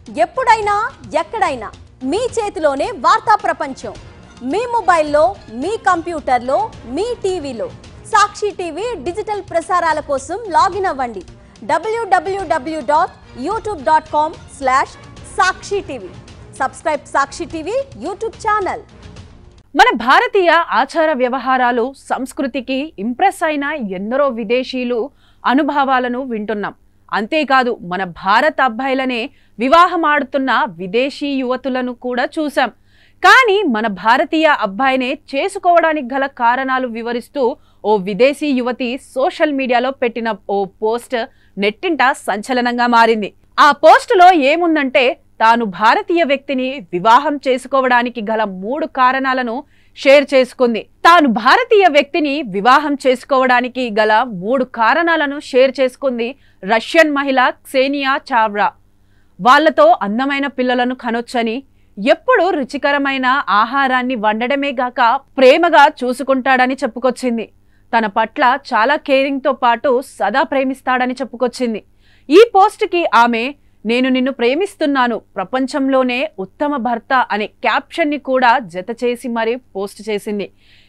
ఎప్పుడైనా ఎక్కడైనా మీ చేతిలోనే వార్తా ప్రపంచం. మీ మొబైల్లో, మీ కంప్యూటర్లో, మీ టీవీలో సాక్షి టీవీ డిజిటల్ ప్రసారాల కోసం లాగిన్ అవ్వండి. www.youtube.com/సాక్షి టీవీ. సబ్స్క్రైబ్ సాక్షి టీవీ యూట్యూబ్ ఛానల్. మన భారతీయ ఆచార వ్యవహారాలు, సంస్కృతికి ఇంప్రెస్ అయిన ఎందరో విదేశీయులు అనుభవాలను వింటున్నాం. అంతేకాదు మన భారత అబ్బాయిలనే వివాహం ఆడుతున్న విదేశీ యువతులను కూడా చూసాం. కానీ మన భారతీయ అబ్బాయినే చేసుకోవడానికి గల కారణాలు వివరిస్తూ ఓ విదేశీ యువతి సోషల్ మీడియాలో పెట్టిన ఓ పోస్ట్ నెట్టింట సంచలనంగా మారింది. ఆ పోస్టులో ఏముందంటే, తాను భారతీయ వ్యక్తిని వివాహం చేసుకోవడానికి గల 3 కారణాలను షేర్ చేసుకుంది. తాను భారతీయ వ్యక్తిని వివాహం చేసుకోవడానికి గల 3 కారణాలను షేర్ చేసుకుంది రష్యన్ మహిళ క్షేనియా చావ్రా. వాళ్లతో అందమైన పిల్లలను కనొచ్చని, ఎప్పుడు రుచికరమైన ఆహారాన్ని వండడమే గాక ప్రేమగా చూసుకుంటాడని చెప్పుకొచ్చింది. తన పట్ల చాలా కేరింగ్తో పాటు సదా ప్రేమిస్తాడని చెప్పుకొచ్చింది. ఈ పోస్ట్కి ఆమె "నేను నిన్ను ప్రేమిస్తున్నాను, ప్రపంచంలోనే ఉత్తమ భర్త" అనే క్యాప్షన్ని కూడా జత చేసి మరీ పోస్ట్ చేసింది.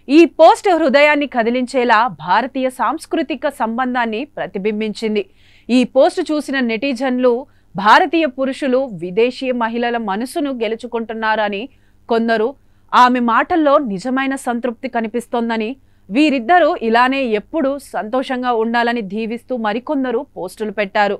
ఈ పోస్ట్ హృదయాన్ని కదిలించేలా భారతీయ సాంస్కృతిక సంబంధాన్ని ప్రతిబింబించింది. ఈ పోస్ట్ చూసిన నెటిజన్లు భారతీయ పురుషులు విదేశీ మహిళల మనసును గెలుచుకుంటున్నారని, కొందరు ఆమె మాటల్లో నిజమైన సంతృప్తి కనిపిస్తోందని, వీరిద్దరూ ఇలానే ఎప్పుడూ సంతోషంగా ఉండాలని దీవిస్తూ మరికొందరు పోస్టులు పెట్టారు.